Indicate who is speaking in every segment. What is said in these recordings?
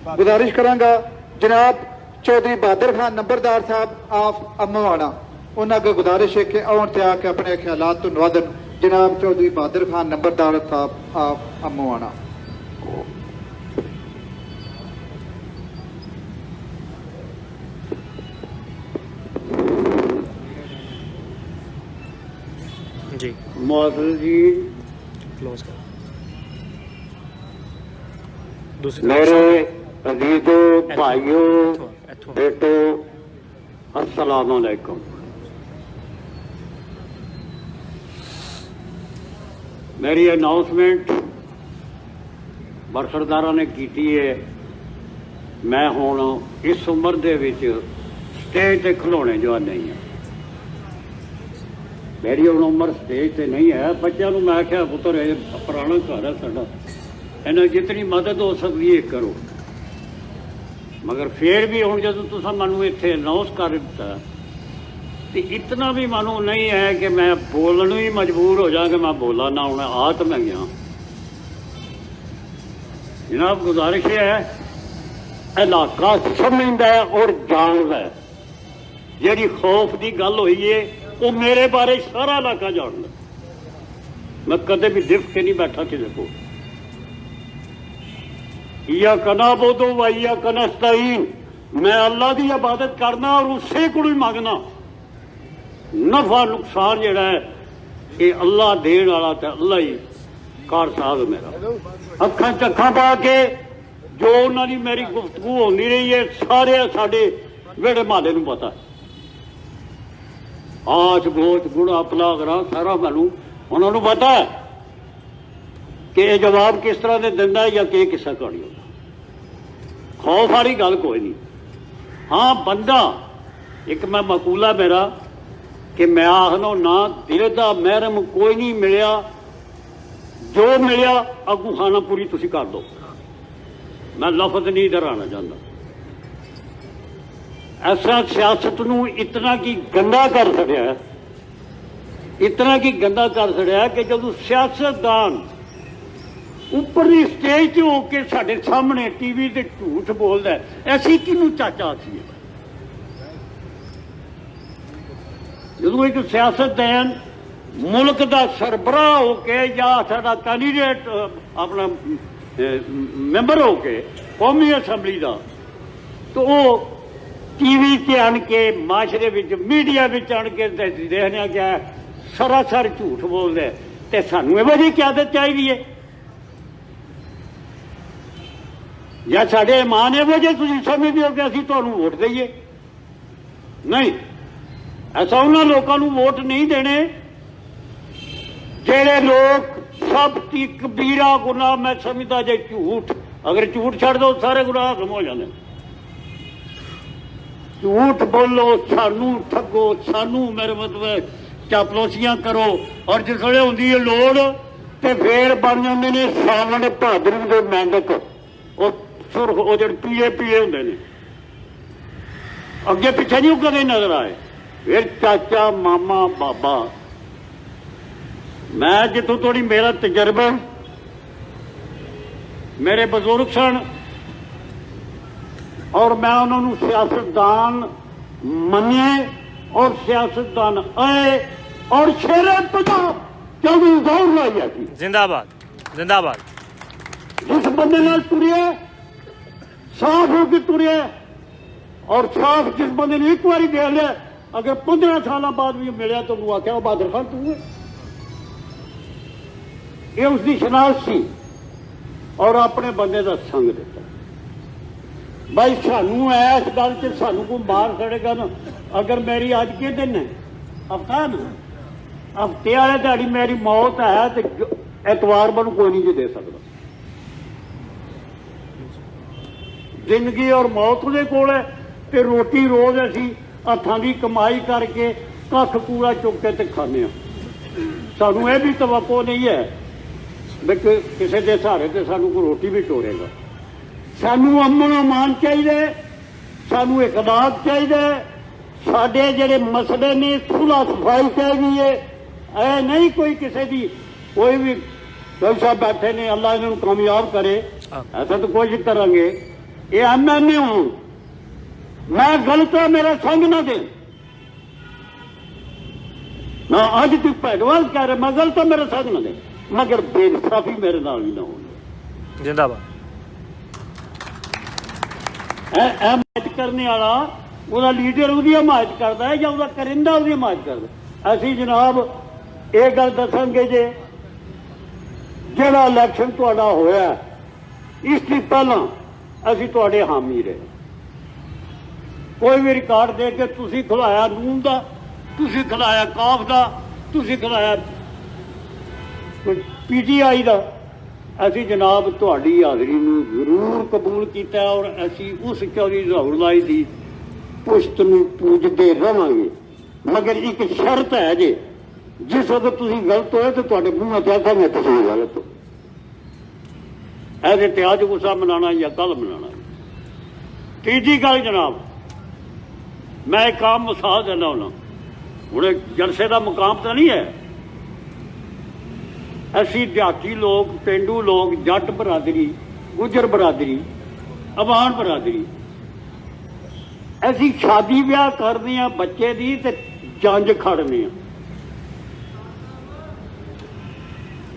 Speaker 1: गुजारिश करांगा जनाब चौधरी बहादुर खान नंबरदार साहब आप अम्मवाणा उन्होंने अगर गुजारिश है कि आउन ते आके अपने ख्यालात तो नवादन। जनाब चौधरी बहादुर खान नंबरदार साहब आप अम्मवाणा।
Speaker 2: जी
Speaker 3: मौजूद जी
Speaker 2: क्लोज कर
Speaker 3: मेरे अजीजों भाइयों बेटो अस्सलाम वालेकुम। मेरी अनाउंसमेंट बरसरदारा ने की है। मैं हुण इस उम्र दे विच स्टेज ते खिलौने जो नहीं है। मेरी हुण उम्र स्टेज ते नहीं है। बच्चों मैं आख्या पुत्र पुराना घर है साडा, इन्हें जितनी मदद हो सकती है करो। मगर फिर भी हुण जदों तुसां मैनूं इत्थे अनाउंस कर दिता तो इतना भी मानो नहीं है कि मैं बोलने ही मजबूर हो जाऊँ कि मैं बोला ना। हूँ आ तो मैं गया जनाब। गुजारिश है इलाका समझता है और जानता है। जी खौफ की गल हुई है वो मेरे बारे सारा इलाका जानता। मैं कदे भी दिख के नहीं बैठा किसी को। या कना बोदो वाइया कनस्ताइन, मैं अल्लाह की इबादत करना और उससे को ही मंगना। नफा नुकसान जड़ा है ये अल्लाह देन वाला तो अल्लाह ही कार साहब मेरा। अखा चखा पा के जो उन्होंने मेरी गुफ्तगू होती रही है सारे साढ़े वेड़े माले नूं पता है। आच गोच गुड़ा पला गरा सारा मैनू उन्होंने पता है कि यह जवाब किस तरह से दिता है या कि किस्सा कहानी होता। खौफ वाली गल कोई नहीं। हाँ बंदा एक मैं मकूला मेरा कि मैं आखना ना दिल का महरम कोई नहीं मिलिया, जो मिलिया अगू खाना पूरी तुसी कर दो। मैं लफज नहीं डराना चाहता। ऐसा सियासत नूं इतना की गंदा कर छड़िया है, इतना की गंदा कर छड़िया कि जदों सियासतदान उपरली स्टेज होके साडे सामने टीवी ते झूठ बोलदा है ऐसी किनू चाचा आखीए। जो एक सियासतदान मुल्क का सरबराह होके या साडा कैंडीडेट अपना मैंबर होके कौमी असैंबली का तो वो टीवी से आन के माशरे विच मीडिया विच आन के देखने क्या सरासर झूठ बोलता है तो सानू इहो जी क्यादत चाहिए है या साढ़े ईमान इहो जे तुसीं समझदे हो कि असीं तुहानूं वोट दईए। नहीं, ऐसा उन्होंने लोगों को वोट नहीं देने जेड़े लोग सब की कबीरा गुनाह मैं समझता जे झूठ। अगर झूठ छड़ दो सारे गुनाह खत्म हो जाते। झूठ बोलो सानू ठगो सानू मेरे मतलब चापलोसियां करो और जिसले होंदी है लोड़ तो फिर बन जाते हैं सावन भादरू के मैंडक सुरख वो जो पीए पीए होंगे ने अगे पिछे नहीं कदे नजर आए। फिर चाचा मामा बाबा मैं जितों थोड़ी मेरा तजर्बा मेरे बजुर्ग सन और मैं उन्होंने सियासतदान मनिए और सियासतदान आए और शेरे पंजाब चौधरी गौर लाई है।
Speaker 2: जिंदाबाद जिंदाबाद।
Speaker 3: जिस बंदे नाल तुरिया साफ होकर तुरिया और साफ जिस बंदे ने एक बार देख लिया अगर 15 साल बाद भी मिले तो वो आख्या बहादुर खान तू है। ये उसकी शनाख्त सी और अपने बंदे का संग दिता। भाई सानू इस गल से सानू कोई मार सड़ेगा ना। अगर मेरी अज के दिन है हफ्ता ना हफ्ते वाले दिहाड़ी मेरी मौत है तो एतवार मैं कोई नहीं जी दे सकता। जिंदगी और मौत के कोल है तो रोटी रोज असी हथां की कमाई करके कख कूड़ा चुक के तो खाने। सानू यह भी तवक्को नहीं है भी किसी के सहारे से सानू कोई रोटी भी टोरेगा। सानू अमन अमान चाहिए, सानू इकदार चाहिए। साडे जिहड़े मसले ने सुलह सफाई चाहिए है। नहीं कोई किसी की कोई भी भाई साहब बैठे ने अल्लाह इन्होंने कामयाब करे ऐसा तो कोशिश करांगे ਇਹ ਐਮਐਲਏ ਹੋਣ, ਮੈਂ ਗਲਤ ਹੈ ਮੇਰਾ ਸੰਗ ਨਾ ਦੇ। ਨਾ ਅੱਜ ਤੂੰ ਭਗਵਾਨ ਕਹਿ ਰਿਹਾ ਮੈਂ ਗਲਤ ਹੈ ਮੇਰਾ ਸੰਗ ਨਾ ਦੇ, ਮਗਰ ਬੇਇਨਸਾਫੀ ਮੇਰੇ ਨਾਲ ਵੀ ਨਾ ਹੋਣੀ।
Speaker 2: जिंदाबाद।
Speaker 3: ਇਹ ਹਮਾਇਤ ਕਰਨੇ ਵਾਲਾ ਉਹਦਾ ਲੀਡਰ ਉਹਦੀ ਹਮਾਇਤ ਕਰਦਾ ਹੈ ਜਾਂ ਉਹਦਾ ਕਰਿੰਦਾ ਉਹਦੀ ਹਮਾਇਤ ਕਰਦਾ। ਅਸੀਂ ਜਨਾਬ ਇਹ ਗੱਲ ਦੱਸਾਂਗੇ ਜੇ ਜਿਹੜਾ ਇਲੈਕਸ਼ਨ ਤੁਹਾਡਾ ਹੋਇਆ ਇਸ ਤੋਂ ਪਹਿਲਾਂ ਅਸੀਂ ਤੁਹਾਡੇ ਹਾਮੀ ਰਹੇ। ਕੋਈ ਵੀ ਰਿਕਾਰਡ ਦੇ ਕੇ ਤੁਸੀਂ ਖੁਲਾਇਆ ਨੂਨ ਦਾ, ਤੁਸੀਂ ਖਿਲਾਇਆ ਕਾਫ ਦਾ, ਤੁਸੀਂ ਖਿਲਾਇਆ ਪੀਟੀਆਈ ਦਾ, ਅਸੀਂ ਜਨਾਬ ਤੁਹਾਡੀ ਹਾਜ਼ਰੀ ਨੂੰ ਜ਼ਰੂਰ ਕਬੂਲ ਕੀਤਾ ਔਰ ਅਸੀਂ ਉਸ ਚੌਧਰੀ ਜ਼ਹੂਰ ਲਾਈ ਦੀ ਪੁਸ਼ਤ ਨੂੰ ਪੂਜਦੇ ਰਵਾਂਗੇ। ਮਗਰ ਇੱਕ ਸ਼ਰਤ ਹੈ ਜੇ, ਜਿਸ ਵਕਤ ਤੁਸੀਂ ਗਲਤ ਹੋਏ ਤਾਂ ਤੁਹਾਡੇ ਮੂੰਹਾਂ ਤੇ ਆਖਾਂਗੇ ਤੁਸੀਂ ਗਲਤ ਹੋ। ਇਹਦੇ ਤੇ ਅੱਜ ਗੁੱਸਾ ਮਨਾਉਣਾ ਜਾਂ ਕੱਲ ਮਨਾਉਣਾ। ਤੀਜੀ ਗੱਲ ਜਨਾਬ, ਮੈਂ ਇੱਕ ਆਮ ਮਿਸਾਲ ਦਿੰਦਾ ਹੁੰਦਾ, ਹੁਣ ਜਲਸੇ ਦਾ ਮੁਕਾਮ ਤਾਂ ਨਹੀਂ ਹੈ। ਅਸੀਂ ਦਿਹਾਤੀ ਲੋਕ, ਪੇਂਡੂ ਲੋਕ, ਜੱਟ ਬਰਾਦਰੀ, ਗੁੱਜਰ ਬਰਾਦਰੀ, ਅਵਾਨ ਬਰਾਦਰੀ, ਅਸੀਂ ਸ਼ਾਦੀ ਵਿਆਹ ਕਰਦੇ ਹਾਂ ਬੱਚੇ ਦੀ ਤੇ ਜੰਜ ਖੜਨੇ ਆ।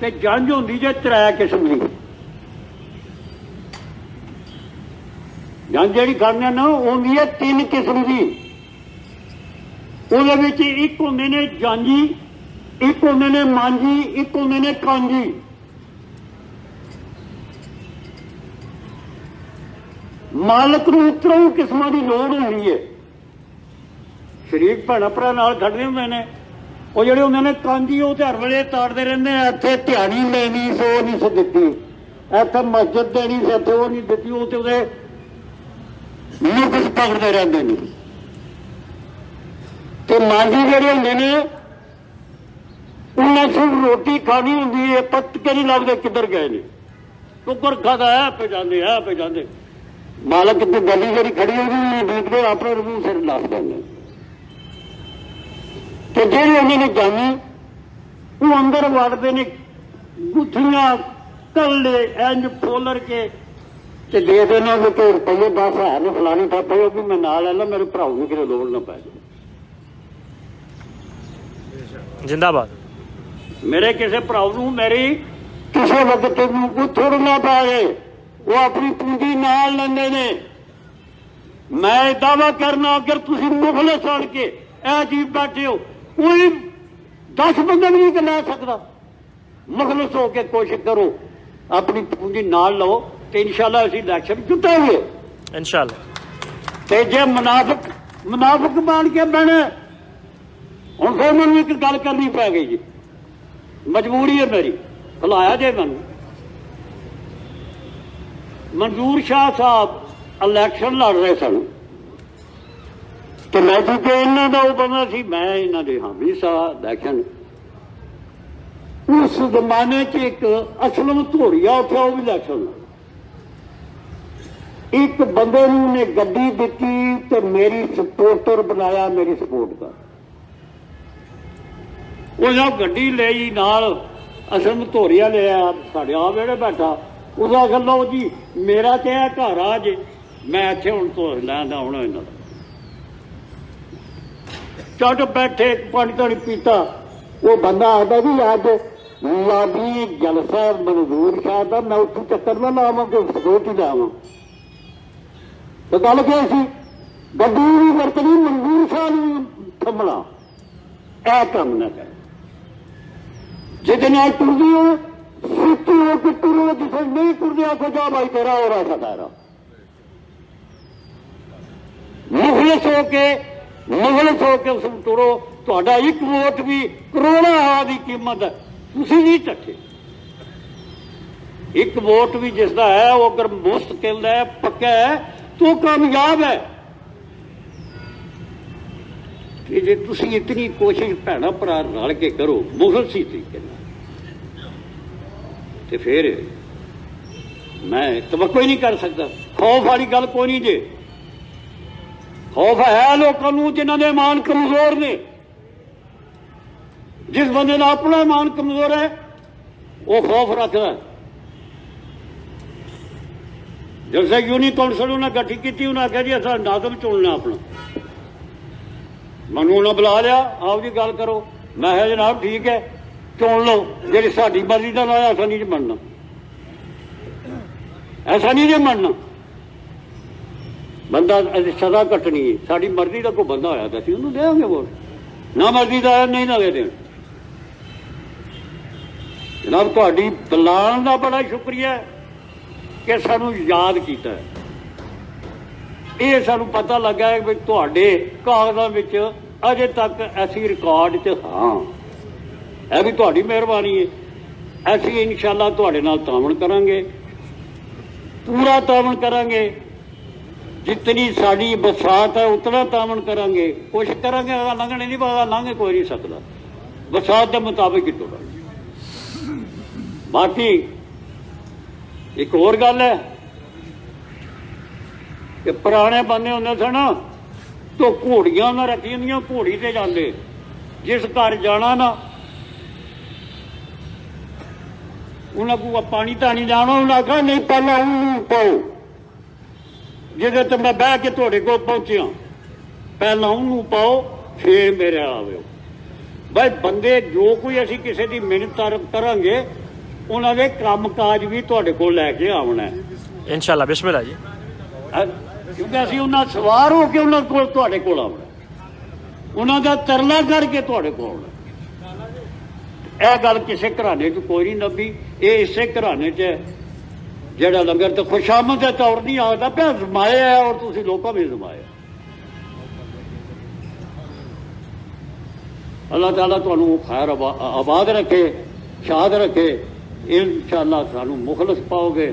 Speaker 3: ਤੇ ਜੰਜ ਹੁੰਦੀ ਜੇ 3 ਕਿਸਮ ਦੀ। ਜੰਜ ਜਿਹੜੀ ਖੜਨੇ ਨਾ ਹੁੰਦੀ ਹੈ 3 ਕਿਸਮ ਦੀ। ਉਹਦੇ ਵਿੱਚ ਇੱਕ ਹੁੰਦੇ ਨੇ ਜਾਂਜੀ, ਇੱਕ ਹੁੰਦੇ ਨੇ ਮਾਂਜੀ, ਇੱਕ ਹੁੰਦੇ ਨੇ ਕਾਂਜੀ। ਮਾਲਕ ਨੂੰ 3 ਕਿਸਮਾਂ ਦੀ ਲੋੜ ਹੁੰਦੀ ਹੈ। ਸ਼ਰੀਕ ਭੈਣਾਂ ਭਰਾ ਨਾਲ ਖੜਦੇ ਹੁੰਦੇ ਨੇ, ਉਹ ਜਿਹੜੇ ਹੁੰਦੇ ਨੇ ਕਾਂਜੀ, ਉਹ ਤੇ ਹਰ ਵੇਲੇ ਤਾੜਦੇ ਰਹਿੰਦੇ ਆ, ਇੱਥੇ ਧਿਆਣੀ ਲੈਣੀ ਸੋ ਨਹੀਂ ਸੀ ਦਿੱਤੀ, ਇੱਥੇ ਮਸਜਿਦ ਦੇਣੀ ਸੀ ਇੱਥੇ ਉਹ ਨਹੀਂ ਦਿੱਤੀ, ਉਹ ਤੇ ਉਹਦੇ ਮੁਕਸ ਪਕੜਦੇ ਰਹਿੰਦੇ ਨੇ। ਤੇ ਮਾਂਜੀ ਜਿਹੜੇ ਹੁੰਦੇ ਨੇ ਉਹਨਾਂ ਸਿਰਫ ਰੋਟੀ ਖਾਣੀ ਹੁੰਦੀ ਹੈ, ਪੱਤ ਕੇ ਨਹੀਂ ਲੱਗਦੇ ਕਿੱਧਰ ਗਏ ਨੇ। ਕੁੱਕਰ ਖਾਦਾ ਹੈ ਪੇ ਜਾਂਦੇ ਮਾਲਕ ਤੇ ਗਲੀ ਜਿਹੜੀ ਖੜੀ ਹੋਈ ਨਹੀਂ ਦੇਖਦੇ, ਆਪਣੇ ਰੂਹ ਸਿਰ ਲੱਗ ਜਾਂਦੇ। ਤੇ ਜਿਹੜੇ ਉਹਨਾਂ ਨੇ ਜਾਣੀ ਉਹ ਅੰਦਰ ਵੜਦੇ ਨੇ, ਗੁੱਠੀਆਂ ਕੱਲੇ ਇੰਜ ਫੋਲਰ ਕੇ ਤੇ ਦੇ ਦੇਣਾ ਵੀ ਕਿ ਰੁਪਈਏ 10,000 ਨੂੰ ਫਲਾਣੀ ਥਾਂ ਪਏ ਵੀ ਮੈਂ ਨਾਲ ਲੈ ਲਾ, ਮੇਰੇ ਭਰਾ ਨੂੰ ਕਿਤੇ ਲੋੜ ਨਾ ਪੈ ਜਾਵੇ।
Speaker 2: जिंदाबाद।
Speaker 3: ਮੇਰੇ ਕਿਸੇ ਭਰਾ ਨੂੰ ਮੇਰੀ ਕਿਸੇ ਵਕਤ ਨੂੰ ਕੋਈ ਥੋੜ ਨਾ ਪਾਏ, ਉਹ ਆਪਣੀ ਪੂੰਜੀ ਨਾਲ ਲੈਂਦੇ ਨੇ। ਮੈਂ ਦਾਵਾ ਕਰਨਾ ਅਗਰ ਤੁਸੀਂ ਮੁਖਲਸ ਆਣ ਕੇ ਇਹ ਚੀਜ਼ ਬੈਠੇ ਹੋ, ਕੋਈ 10 ਬੰਦੇ ਵੀ ਨਹੀਂ ਲੈ ਸਕਦਾ। ਮੁਖਲਸ ਹੋ ਕੇ ਕੋਸ਼ਿਸ਼ ਕਰੋ, ਆਪਣੀ ਪੂੰਜੀ ਨਾਲ ਲਓ ਤੇ ਇਨਸ਼ਾਅੱਲਾ ਅਸੀਂ ਇਲੈਕਸ਼ਨ ਜਿੱਤਾਂਗੇ
Speaker 2: इंशाल्लाह।
Speaker 3: ਤੇ ਜੇ ਮੁਨਾਫਿਕ ਬਣ ਕੇ ਬਣੇ, ਹੁਣ ਫਿਰ ਮੈਨੂੰ ਇੱਕ ਗੱਲ ਕਰਨੀ ਪੈ ਗਈ ਜੀ, ਮਜਬੂਰੀ ਹੈ ਮੇਰੀ, ਖਲਾਇਆ ਜੇ ਮੈਨੂੰ। ਮਨਜ਼ੂਰ ਸ਼ਾਹ ਸਾਹਿਬ ਇਲੈਕਸ਼ਨ ਲੜ ਰਹੇ ਸਨ ਤੇ ਮੈਂ ਕਿਉਂਕਿ ਇਹਨਾਂ ਦਾ ਉਹ ਬੰਦਾ ਸੀ, ਮੈਂ ਇਹਨਾਂ ਦੇ ਹਾਮੀ ਸਾਂ ਇਲੈਕਸ਼ਨ। ਉਸ ਜ਼ਮਾਨੇ 'ਚ ਇੱਕ ਅਸਲਮ ਧੋਰੀਆ ਉੱਠਿਆ, ਉਹ ਵੀ ਇਲੈਕਸ਼ਨ। ਇੱਕ ਬੰਦੇ ਨੂੰ ਨੇ ਗੱਡੀ ਦਿੱਤੀ ਤੇ ਮੇਰੀ ਸਪੋਰਟਰ ਬਣਾਇਆ, ਮੇਰੀ ਸਪੋਰਟ ਦਾ। ਉਹ ਜਦ ਗੱਡੀ ਲਈ ਨਾਲ ਅਸਲਮ ਧੋਰੀਆ ਲਿਆ, ਸਾਡੇ ਆ ਵੇੜੇ ਬੈਠਾ, ਉਹਦਾ ਗੱਲ ਲਓ ਜੀ ਮੇਰਾ ਤੇ ਇਹ ਘਰ ਆ ਜੇ, ਮੈਂ ਇੱਥੇ ਹੁਣ ਧੋ ਲੈਂਦਾ ਹੁਣ ਇਹਨਾਂ ਦਾ। ਚੱਟ ਬੈਠੇ ਪਾਣੀ ਧਾਣੀ ਪੀਤਾ, ਉਹ ਬੰਦਾ ਆਖਦਾ ਜੀ ਅੱਜ ਲਾਡੀ ਜਲਸਾ ਮਨਜ਼ੂਰ ਸ਼ਾਹ ਦਾ, ਮੈਂ ਉੱਥੇ ਚੱਕਰ ਨਾ ਲਾਵਾਂ ਕਿ ਸਪੋਰਟ ਲਾਵਾਂ। ਤੇ ਗੱਲ ਕੀ ਸੀ, ਗੱਡੀ ਵੀ ਵਰਤਣੀ, ਮਨਜ਼ੂਰ ਸ਼ਾਹ ਨੂੰ ਥੰਮਣਾ, ਇਹ ਕੰਮ ਨਾ ਕਰ। ਜਿਹਦੇ ਨਾਲ ਟੁਰਦੀ ਹੋ ਸੁੱਤੀ ਹੋ ਕੇ ਟੁਰੋ, ਜਿਸੇ ਨਹੀਂ ਟੁਰਦੇ ਆਖੋ ਜਾ ਭਾਈ ਤੇਰਾ ਹੋ ਰਹਾ ਸਦਾਰਾ। ਮੁਖਲਸ ਹੋ ਕੇ ਉਸ ਨੂੰ ਟੁਰੋ। ਤੁਹਾਡਾ ਇੱਕ ਵੋਟ ਵੀ ਕਰੋੜਾਂ ਦੀ ਕੀਮਤ ਹੈ, ਤੁਸੀਂ ਨਹੀਂ ਚੱਕੇ। ਇੱਕ ਵੋਟ ਵੀ ਜਿਸ ਦਾ ਹੈ ਉਹ ਅਗਰ ਮੁਸਤਕਿਲ ਹੈ, ਪੱਕਾ ਹੈ, तो कामयाब है। कि जे तुसी इतनी कोशिश भैन भरा रल के करो मुखलसी तरीके तो फिर मैं तवक्को ही नहीं कर सकता। खौफ वाली गल कोई नहीं जे, खौफ है लोगों जिन्हों के ईमान कमजोर ने। जिस बंदे का अपना ईमान कमजोर है वो खौफ रखता है, जैसे यूनिट कौंसल उन्हें गठित की, उन्हें आख्या जी असा नाजम चुनना अपना, मैं उन्हें बुला लिया, आप जी गल करो, मैं जनाब ठीक है चुन लो, जी साड़ी मर्जी का लाया ऐसा नहीं जी बनना, ऐसा नहीं जी बनना, बंदा सदा कटनी है, साड़ी मर्जी का कोई बंदा आया तो असं उन्होंने देंगे वोट, ना मर्जी का आया नहीं लगे देन। जनाब तुहाडी बुलाण का बड़ा शुक्रिया कि सानू याद किया है, ये सानू पता लगा है भी तुहाडे कागजां विच अजे तक ऐसी रिकॉर्ड च हाँ यह भी तुहाडी मेहरबानी है, असीं इंशाअल्लाह तुहाडे नाल तामन करांगे, पूरा तामन करांगे, जितनी साड़ी बरसात है उतना तामन करांगे, कोशिश करांगे अगर लंघने नहीं पा लंघ कोई नहीं सकता, बरसात के मुताबिक ही तुरांगे। बाकी एक और गल है कि पुराने बंदे होंगे सन तो घोड़ियां ना रखी होंदियां, घोड़ी से जाते, जिस घर जाना ना उन्हें को पानी तानी जाना, उन्हें आखा नहीं पहला ऊन पाओ, जिसे तो मैं बह के थोड़े को पहुंचा, पहला ऊन पाओ फिर मेरे आओ। भाई बंदे जो कोई असी किसी की मिहनत करांगे उन्होंने काम काज भी तुहाडे कोल लैके आना है
Speaker 2: इंशाल्लाह। बिस्मिल्लाह जी।
Speaker 3: क्योंकि असीं उन्हां सवार हो के उन्हां कोल तुहाडे कोल आउणा, उन्हां दा तरला करके तुहाडे कोल आउणा। यह गल किसी घराने च कोई नहीं लभी, ये इसे घराने च जिहड़ा लंगर तो खुशामद के तौर नहीं आता पिया जमाया है, और तुसीं लोकां भी जमाया। अल्लाह ताला तुहानूं खैर आबाद रखे, शाद रखे, इंशाअल्लाह सानू मुखलस पाओगे,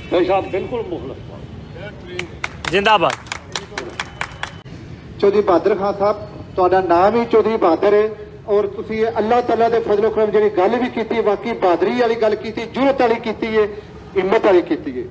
Speaker 3: साहब बिल्कुल मुखलस पाओगे।
Speaker 2: जिंदाबाद।
Speaker 1: चौधरी बहादुर खान साहब तुहाडा नाम ही चौधरी बहादुर है, और तुसीं अल्लाह तआला दे फजलो करम जिहड़ी गल भी कीती, वाकई बहादरी वाली गल कीती, जुरत वाली कीती है, हिम्मत वाली कीती है।